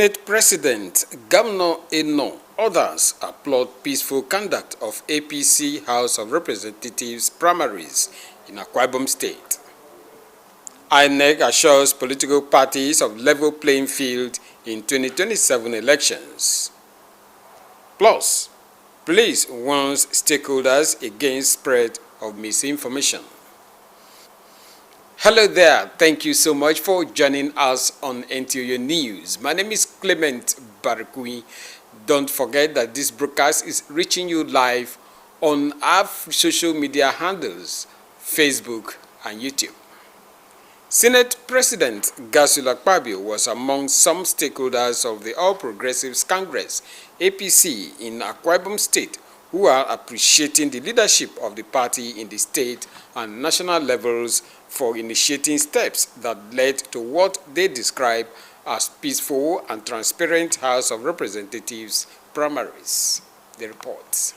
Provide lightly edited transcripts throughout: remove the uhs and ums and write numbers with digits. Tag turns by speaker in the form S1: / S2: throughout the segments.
S1: Senate President Governor Eno, others applaud peaceful conduct of APC House of Representatives primaries in Akwa Ibom State. INEC assures political parties of level playing field in 2027 elections. Plus, police warns stakeholders against spread of misinformation. Hello there, thank you so much for joining us on NTOU News. My name is Clement Barakui. Don't forget that this broadcast is reaching you live on our social media handles, Facebook and YouTube. Senate President Godswill Akpabio was among some stakeholders of the All Progressives Congress, APC, in Akwa Ibom State, who are appreciating the leadership of the party in the state and national levels for initiating steps that led to what they describe as peaceful and transparent House of Representatives primaries. The reports.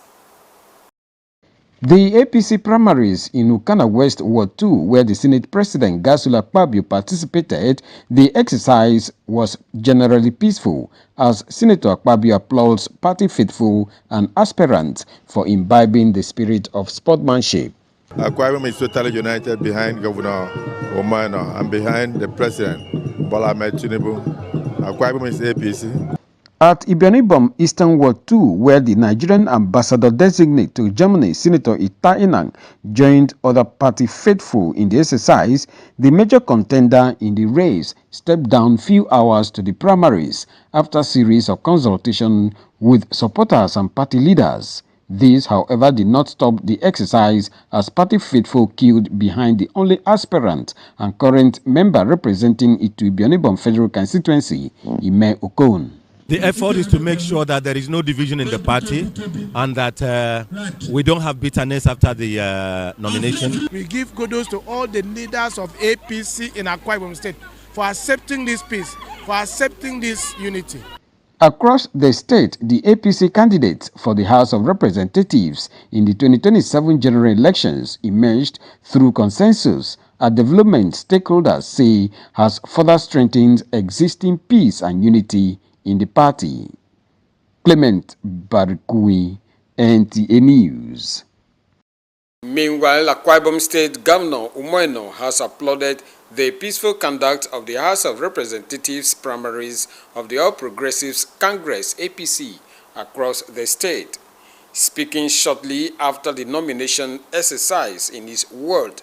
S2: The APC primaries in Ukana West Ward 2, where the Senate President Godswill Akpabio participated, the exercise was generally peaceful, as Senator Akpabio applauds party faithful and aspirants for imbibing the spirit of sportsmanship.
S3: Akwa Ibom is totally united behind Governor Umoeno and behind the President, Bola Ahmed Tinubu. Akwa Ibom is APC.
S2: At Ibom Eastern Ward 2, where the Nigerian ambassador-designate to Germany, Senator Ita Inang, joined other party faithful in the exercise, the major contender in the race stepped down few hours to the primaries after a series of consultation with supporters and party leaders. This, however, did not stop the exercise, as party faithful queued behind the only aspirant and current member representing Ibom Federal Constituency, Ime Okon.
S4: The effort is to make sure that there is no division in the party and that we don't have bitterness after the nomination.
S5: We give kudos to all the leaders of APC in Akwa Ibom State for accepting this peace, for accepting this unity.
S2: Across the state, the APC candidates for the House of Representatives in the 2027 general elections emerged through consensus, a development stakeholders say has further strengthened existing peace and unity in the party. Clement Barikui, NTA News.
S1: Meanwhile, Akwa Ibom State Governor Umoeno has applauded the peaceful conduct of the House of Representatives primaries of the All Progressives Congress, APC, across the state. Speaking shortly after the nomination exercise in his ward,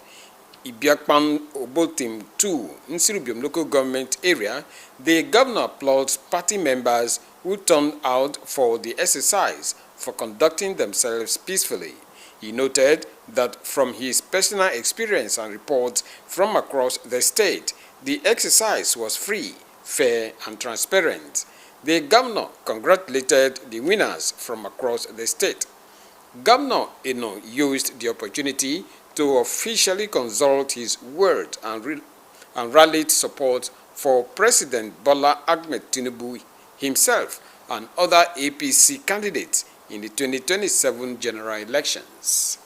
S1: Ibiakpan Obotim 2, Nsirubiom local government area, the governor applauds party members who turned out for the exercise for conducting themselves peacefully. He noted that from his personal experience and reports from across the state, the exercise was free, fair, and transparent. The governor congratulated the winners from across the state. Governor Eno used the opportunity to officially consult his word and rallied support for President Bola Ahmed Tinubu himself and other APC candidates in the 2027 general elections.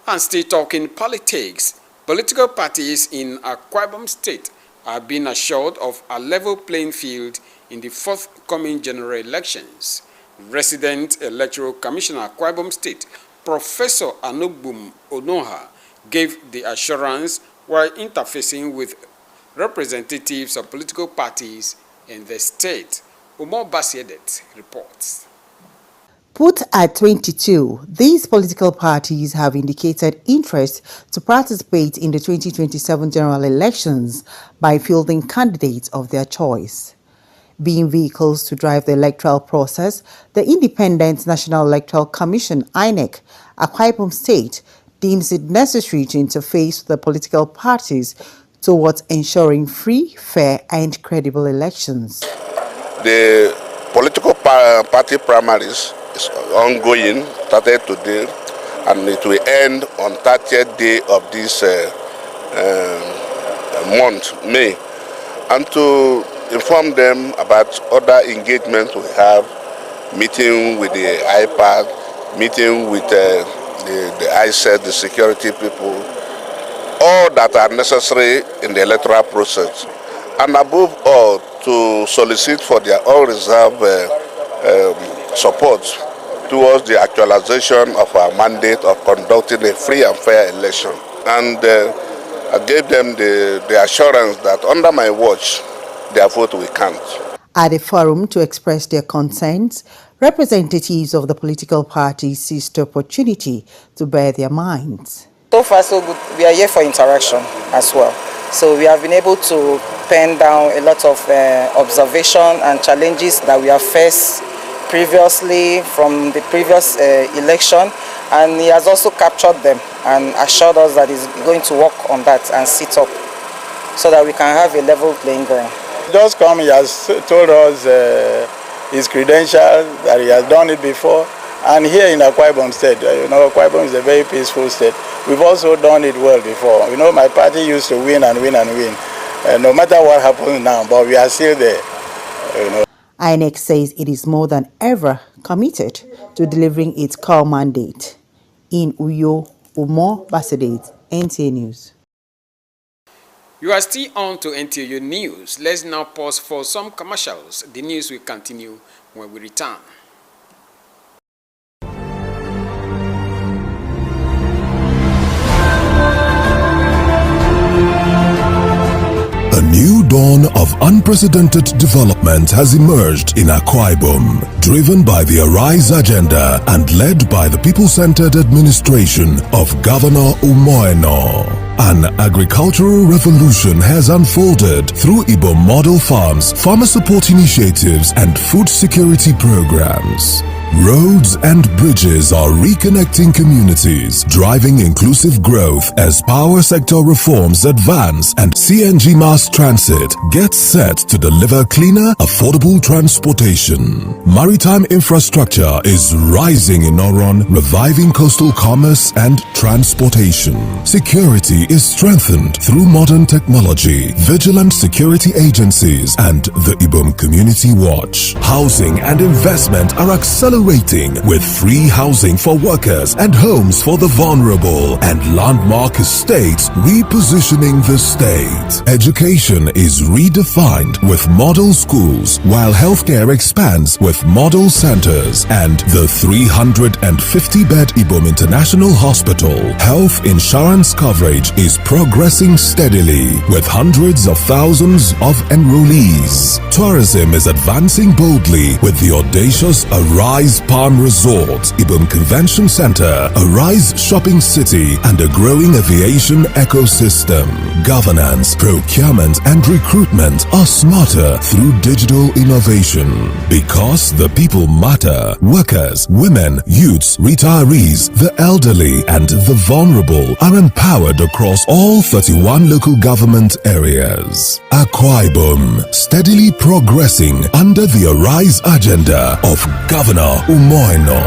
S1: And still talking politics, political parties in Akwa Ibom State are being assured of a level playing field in the forthcoming general elections. Resident Electoral Commissioner Akwa Ibom State, Professor Anugbum Onoha, gave the assurance while interfacing with representatives of political parties in the state. Umar Basiedet reports.
S6: Put at 22, these political parties have indicated interest to participate in the 2027 general elections by fielding candidates of their choice. Being vehicles to drive the electoral process, the Independent National Electoral Commission, INEC, Akwa Ibom State, deems it necessary to interface with the political parties towards ensuring free, fair, and credible elections.
S7: The political party primaries is ongoing, started today, and it will end on 30th day of this month, May. And to inform them about other engagements we have, meeting with the IPAC, meeting with the ISET, the security people, all that are necessary in the electoral process. And above all, to solicit for their all-reserve support towards the actualization of our mandate of conducting a free and fair election. And I gave them the assurance that under my watch, their vote will count.
S6: At the forum to express their concerns, representatives of the political parties seized the opportunity to bear their minds.
S8: So far, so good. We are here for interaction as well. So we have been able to pen down a lot of observation and challenges that we have faced previously from the previous election, and he has also captured them and assured us that he's going to work on that and sit up so that we can have a level playing ground.
S9: Just come, he has told us his credentials, that he has done it before. And here in Akwa Ibom State, Akwa Ibom is a very peaceful state. We've also done it well before. My party used to win and win and win. No matter what happens now, but we are still there.
S6: INEC says it is more than ever committed to delivering its core mandate. In Uyo, Umo Basedate, NTA News.
S1: You are still on to NTU News. Let's now pause for some commercials. The news will continue when we return.
S10: A new dawn of unprecedented development has emerged in Akwa Ibom, driven by the Arise agenda and led by the people-centered administration of Governor Umoeno. An agricultural revolution has unfolded through Ibom model farms, farmer support initiatives, and food security programs. Roads and bridges are reconnecting communities, driving inclusive growth as power sector reforms advance and CNG mass transit gets set to deliver cleaner, affordable transportation. Maritime infrastructure is rising in Oron, reviving coastal commerce and transportation. Security is strengthened through modern technology, vigilant security agencies, and the Ibom Community Watch. Housing and investment are accelerating with free housing for workers and homes for the vulnerable and landmark estates repositioning the state. Education is redefined with model schools, while healthcare expands with model centers and the 350-bed Ibom International Hospital. Health insurance coverage is progressing steadily with hundreds of thousands of enrollees. Tourism is advancing boldly with the audacious Arise Palm Resort, Ibom Convention Center, Arise Shopping City, and a growing aviation ecosystem. Governance, procurement, and recruitment are smarter through digital innovation. Because the people matter, workers, women, youths, retirees, the elderly, and the vulnerable are empowered across all 31 local government areas. Akwa Ibom, steadily progressing under the Arise agenda of Governor Umoeno.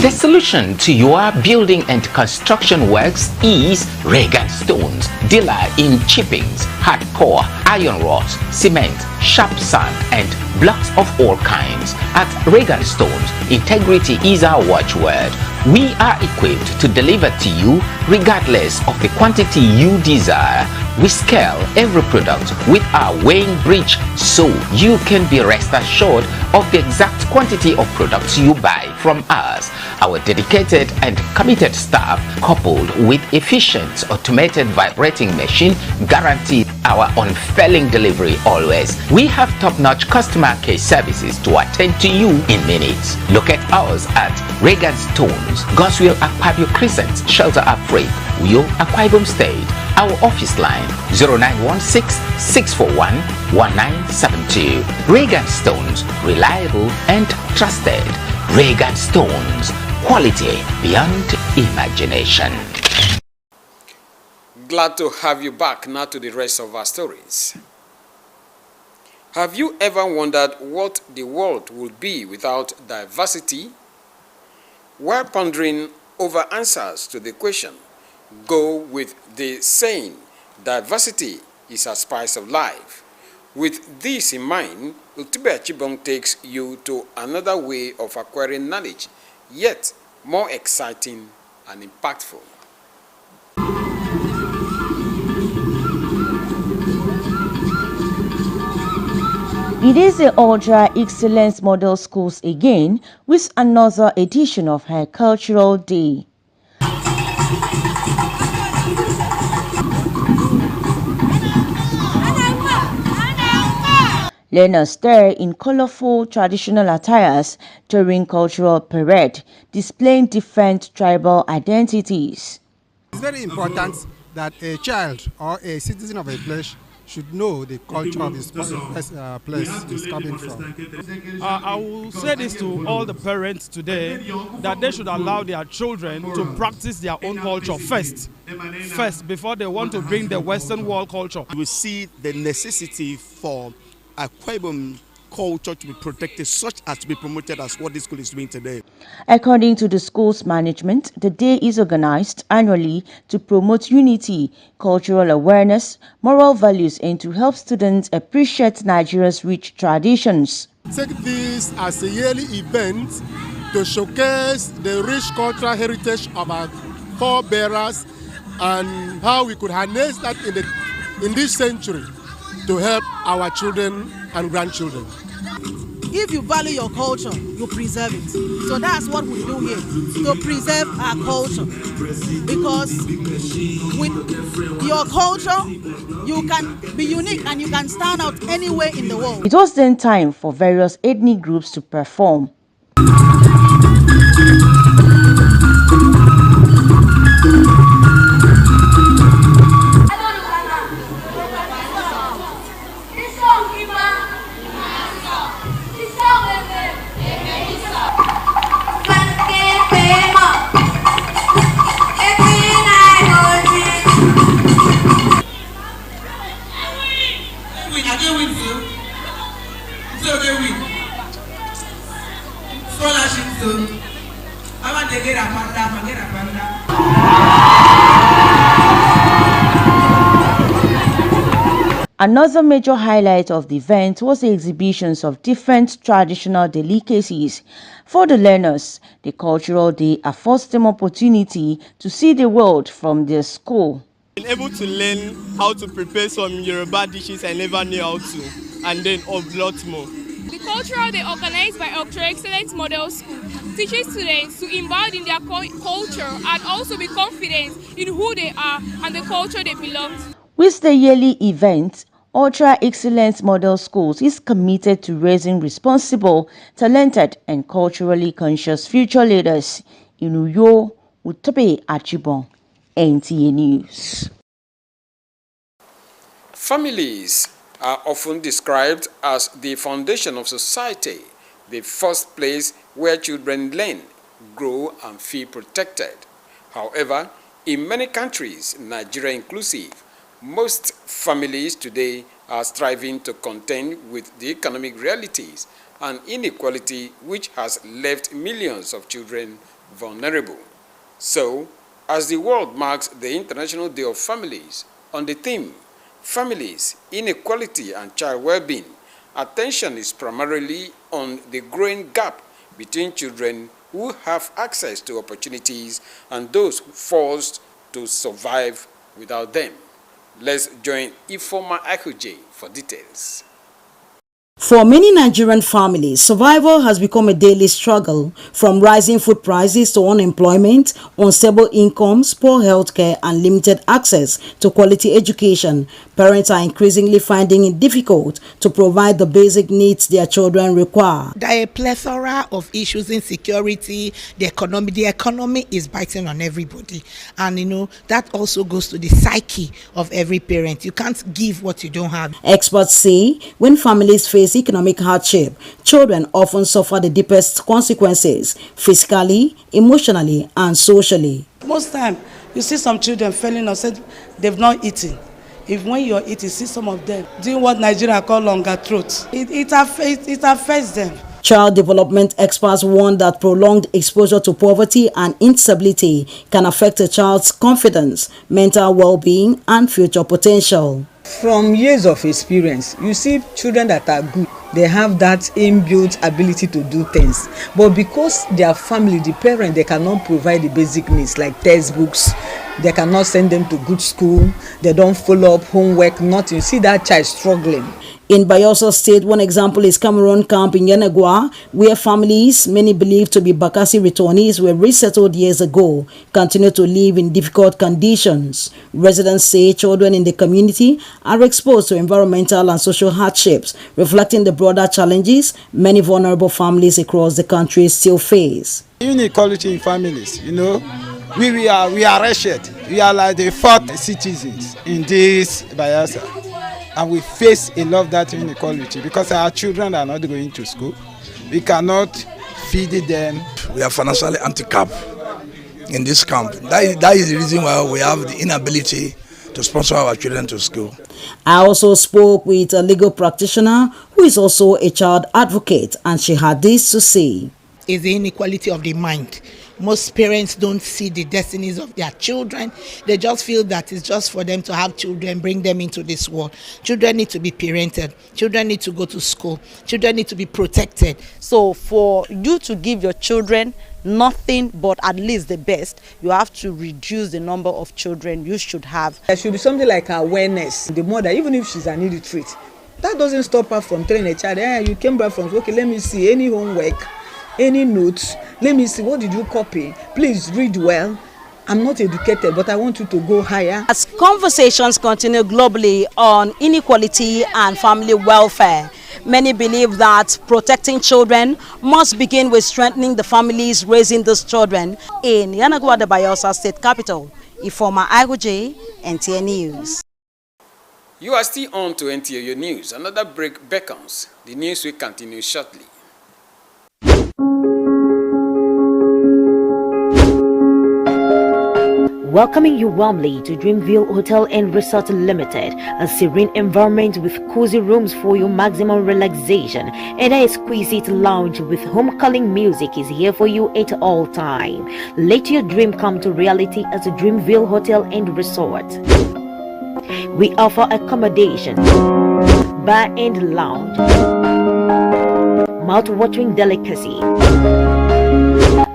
S11: The solution to your building and construction works is Regan Stones, dealer in chippings, hardcore, iron rods, cement, sharp sand, and blocks of all kinds. At Regan Stones, integrity is our watchword. We are equipped to deliver to you regardless of the quantity you desire. We scale every product with our weighing bridge so you can be rest assured of the exact quantity of products you buy from us. Our dedicated and committed staff, coupled with efficient automated vibrating machine, guarantee our unfailing delivery always. We have top-notch customer care services to attend to you in minutes. Locate us at Regan Stones, Goswell Akpabio Crescent, Shelter Afraid, Uyo, Akwa Ibom State. Our office line 0916-641-1972. Regan Stones, reliable and trusted. Regan Stones, quality beyond imagination.
S1: Glad to have you back. Now to the rest of our stories. Have you ever wondered what the world would be without diversity? While pondering over answers to the question, go with the saying, diversity is a spice of life. With this in mind, Utube Achibong takes you to another way of acquiring knowledge, yet more exciting and impactful.
S12: It is the Ultra Excellence Model Schools again with another edition of her Cultural Day. Learners there in colorful traditional attires during cultural parade, displaying different tribal identities.
S13: It's very important that a child or a citizen of a place should know the culture of this place is coming from.
S5: I will say this to all the parents today, that they should allow their children to practice their own culture first before they want to bring the Western world culture.
S14: We see the necessity for Akwa Ibom culture to be protected, such as to be promoted as what this school is doing today.
S12: According to the school's management, the day is organized annually to promote unity, cultural awareness, moral values, and to help students appreciate Nigeria's rich traditions.
S13: Take this as a yearly event to showcase the rich cultural heritage of our forebearers and how we could harness that in this century to help our children and grandchildren.
S15: If you value your culture, you preserve it. So that's what we do here, to preserve our culture. Because with your culture, you can be unique and you can stand out anywhere in the world.
S12: It was then time for various ethnic groups to perform. Another major highlight of the event was the exhibitions of different traditional delicacies. For the learners, the Cultural Day affords them opportunity to see the world from their school.
S16: Been able to learn how to prepare some Yoruba dishes I never knew how to, and then a lot more.
S17: The Cultural Day organized by Ultra Excellence Model School teaches students to imbibe in their culture and also be confident in who they are and the culture they belong to.
S12: With the yearly event, Ultra Excellence Model Schools is committed to raising responsible, talented, and culturally conscious future leaders. In Uyo, Utope Achibon, NTA News.
S1: Families are often described as the foundation of society, the first place where children learn, grow, and feel protected. However, in many countries, Nigeria inclusive, most families today are striving to contend with the economic realities and inequality which has left millions of children vulnerable. So, as the world marks the International Day of Families, on the theme, Families, Inequality and Child Well-being, attention is primarily on the growing gap between children who have access to opportunities and those forced to survive without them. Let's join Ifoma Akuje for details.
S18: For many Nigerian families, survival has become a daily struggle, from rising food prices to unemployment, unstable incomes, poor healthcare, and limited access to quality education. Parents are increasingly finding it difficult to provide the basic needs their children require.
S19: There are a plethora of issues: insecurity, the economy is biting on everybody. And that also goes to the psyche of every parent. You can't give what you don't have.
S18: Experts say when families face economic hardship, children often suffer the deepest consequences, physically, emotionally, and socially.
S20: Most time, you see some children failing or said they've not eaten. If when you're eating, see some of them doing what Nigeria call longer throats. It affects them.
S18: Child development experts warn that prolonged exposure to poverty and instability can affect a child's confidence, mental well-being, and future potential.
S21: From years of experience, you see children that are good, they have that inbuilt ability to do things. But because their family, the parent, they cannot provide the basic needs like textbooks, They cannot send them to good school. They don't follow up homework, nothing. See that child struggling.
S18: In Bayelsa State, one example is Cameroon Camp in Yanagwa, where families, many believed to be Bakassi returnees, were resettled years ago, continue to live in difficult conditions. Residents say children in the community are exposed to environmental and social hardships, reflecting the broader challenges many vulnerable families across the country still face.
S3: Inequality in families, we are wretched. We are like the fourth citizens in this Bayelsa. And we face a lot of that inequality because our children are not going to school. We cannot feed them.
S22: We are financially handicapped in this camp. That is the reason why we have the inability to sponsor our children to school.
S18: I also spoke with a legal practitioner who is also a child advocate, and she had this to say.
S19: Is the inequality of the mind. Most parents don't see the destinies of their children. They just feel that it's just for them to have children, bring them into this world. Children need to be parented. Children need to go to school. Children need to be protected.
S23: So for you to give your children nothing but at least the best, you have to reduce the number of children you should have.
S21: There should be something like awareness. The mother, even if she's an illiterate, that doesn't stop her from training a child. You came back from school, okay, let me see any homework, any notes, let me see, what did you copy? Please read well. I'm not educated, but I want you to go higher.
S23: As conversations continue globally on inequality and family welfare, many believe that protecting children must begin with strengthening the families raising these children. In Yanagwa, the Bayelsa State Capital, Ifoma Agoje, NTA News.
S1: You are still on to NTA News. Another break beckons. The news will continue shortly.
S24: Welcoming you warmly to Dreamville Hotel and Resort Limited, a serene environment with cozy rooms for your maximum relaxation, and an exquisite lounge with home-calling music is here for you at all time. Let your dream come to reality at Dreamville Hotel and Resort. We offer accommodation, bar and lounge, mouth-watering delicacy,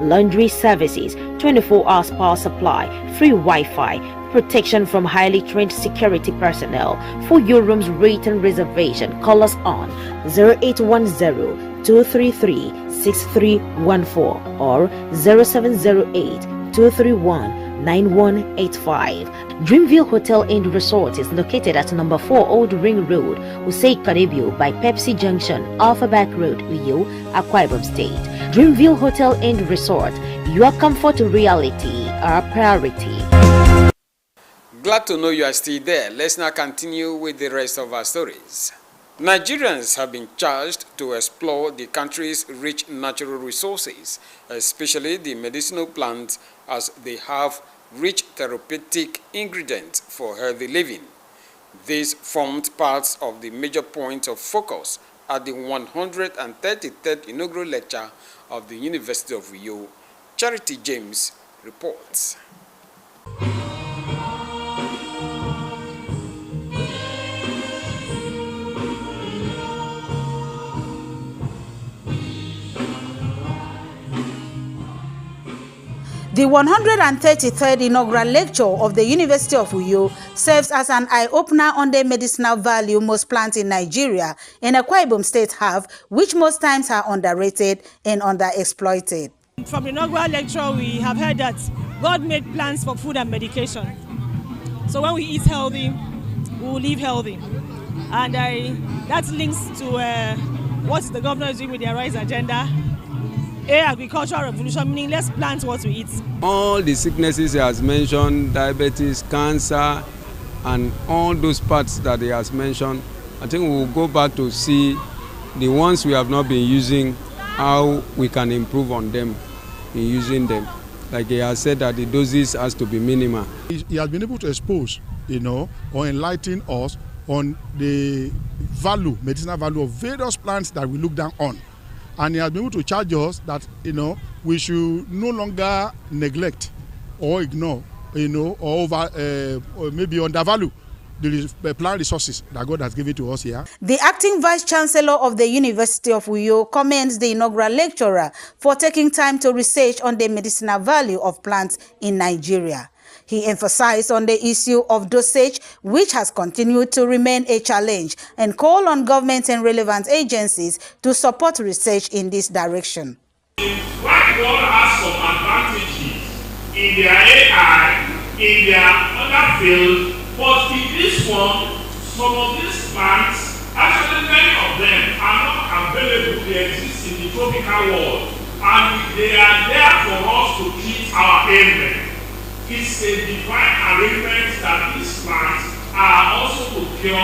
S24: laundry services, 24 hours power supply, free Wi-Fi, protection from highly trained security personnel. For your room's rate and reservation, call us on 0810-233-6314 or 0708-231-9185. Dreamville Hotel and Resort is located at number 4 Old Ring Road, Usei Karibio by Pepsi Junction, Alpha Back Road, Uyo, Akwa Ibom State. Dreamville Hotel and Resort, your comfort reality, our priority.
S1: Glad to know you are still there. Let's now continue with the rest of our stories. Nigerians have been charged to explore the country's rich natural resources, especially the medicinal plants, as they have rich therapeutic ingredients for healthy living. These formed parts of the major points of focus at the 133rd inaugural lecture of the University of Uyo. Charity James reports.
S25: The 133rd inaugural lecture of the University of Uyo serves as an eye-opener on the medicinal value most plants in Nigeria and Akwa Ibom State have, which most times are underrated and underexploited.
S26: From the inaugural lecture, we have heard that God made plants for food and medication. So when we eat healthy, we will live healthy. And that links to what the governor is doing with the Arise agenda. Agricultural revolution, meaning let's plant what we eat.
S27: All the sicknesses he has mentioned, diabetes, cancer, and all those parts that he has mentioned, I think we will go back to see the ones we have not been using, how we can improve on them in using them. Like he has said that the doses has to be minimal.
S13: He has been able to expose, or enlighten us on the value, medicinal value of various plants that we look down on. And he has been able to charge us that, we should no longer neglect or ignore, or maybe undervalue the plant resources that God has given to us here.
S25: The acting Vice Chancellor of the University of Uyo commends the inaugural lecturer for taking time to research on the medicinal value of plants in Nigeria. He emphasized on the issue of dosage, which has continued to remain a challenge, and called on government and relevant agencies to support research in this direction.
S2: Whiteboard has some advantages in their AI, in their other field, but in this one, some of these plants, actually many of them are not available. They exist in the tropical world, and they are there for us to treat our ailment. It's a divine arrangement that these plants are also to cure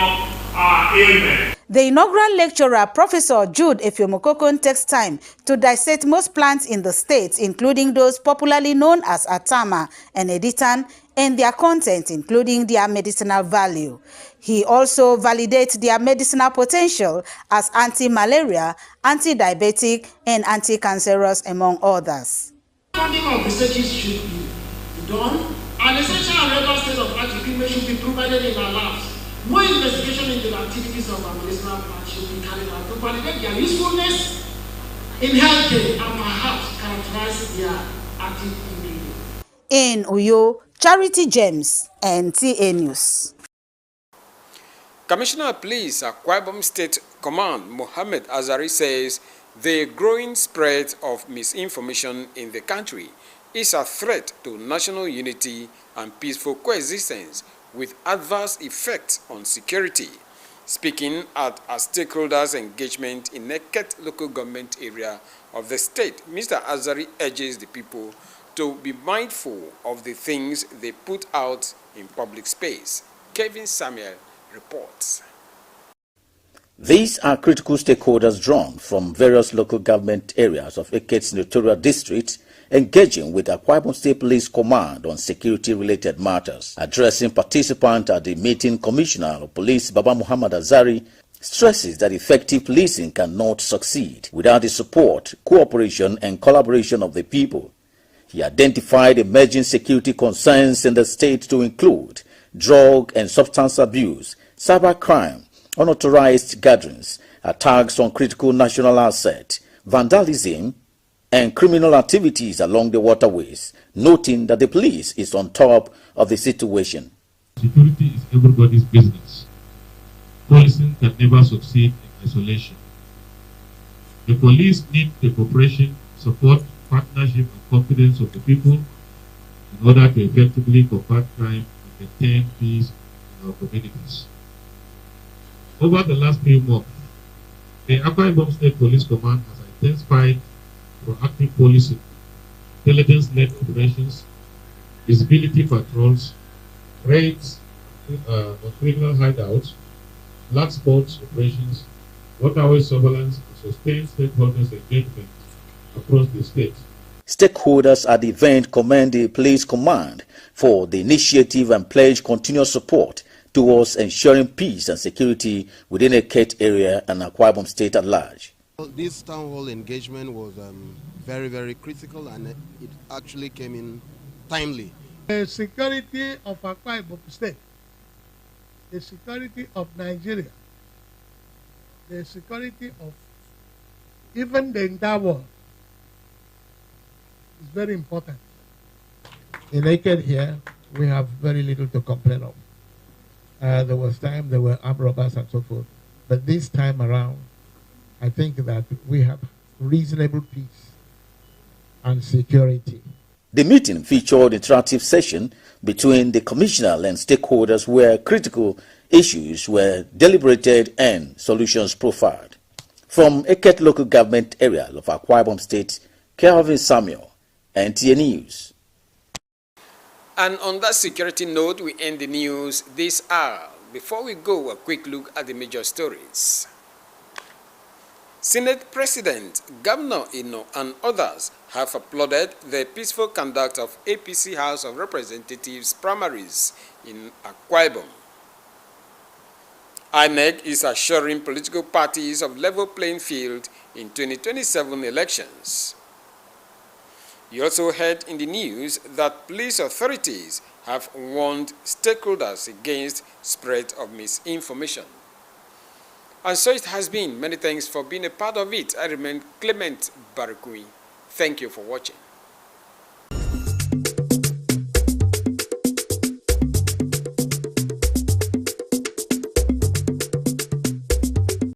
S2: our ailment.
S25: The inaugural lecturer, Professor Jude Efiomokokon, takes time to dissect most plants in the state, including those popularly known as Atama and Editan, and their content, including their medicinal value. He also validates their medicinal potential as anti-malaria, anti-diabetic, and anti-cancerous, among others.
S4: Funding of researches should be done. An essential and regular state of art equipment should be provided in our labs. More investigation into the activities of our medicinal plants should be carried out to validate their usefulness in healthcare and perhaps characterize their active ingredient.
S25: In Uyo, Charity James, NTA News.
S1: Commissioner of Police at Akwa Ibom State Command, Mohammed Azari, says the growing spread of misinformation in the country is a threat to national unity and peaceful coexistence, with adverse effects on security. Speaking at a stakeholders engagement in Eket local government area of the state, Mr. Azari urges the people to be mindful of the things they put out in public space. Kevin Samuel reports.
S6: These are critical stakeholders drawn from various local government areas of Eket's Senatorial District, engaging with Akwa Ibom State Police Command on security-related matters. Addressing participants at the meeting, Commissioner of Police Baba Muhammad Azari stresses that effective policing cannot succeed without the support, cooperation, and collaboration of the people. He identified emerging security concerns in the state to include drug and substance abuse, cybercrime, unauthorized gatherings, attacks on critical national assets, vandalism, and criminal activities along the waterways, noting that the police is on top of the situation.
S7: Security is everybody's business. Policing can never succeed in isolation. The police need the cooperation, support, partnership, and confidence of the people in order to effectively combat crime and maintain peace in our communities. Over the last few months, the Akwa Ibom State Police Command has intensified proactive policing, intelligence-led operations, visibility patrols, raids on criminal hideouts, black spots operations, waterway surveillance, and sustained stakeholders engagement across the state.
S6: Stakeholders at the event commend the police command for the initiative and pledge continuous support towards ensuring peace and security within the Eket area and Akwa Ibom State at large.
S8: This town hall engagement was very, very critical, and it actually came in timely.
S9: The security of Akwa Ibom State, the security of Nigeria, the security of even the entire world is very important. In Eket here, we have very little to complain of. There was time there were armed robbers and so forth, but this time around, I think that we have reasonable peace and security.
S6: The meeting featured an interactive session between the commissioner and stakeholders where critical issues were deliberated and solutions profiled. From Eket local government area of Akwa Ibom State, Kelvin Samuel, NTA News.
S1: And on that security note, we end the news this hour. Before we go, a quick look at the major stories. Senate President, Governor Ino, and others have applauded the peaceful conduct of APC House of Representatives primaries in Akwa Ibom. INEC is assuring political parties of level playing field in 2027 elections. You also heard in the news that police authorities have warned stakeholders against spread of misinformation. And so it has been. Many thanks for being a part of it. I remain Clement Barakui. Thank you for watching.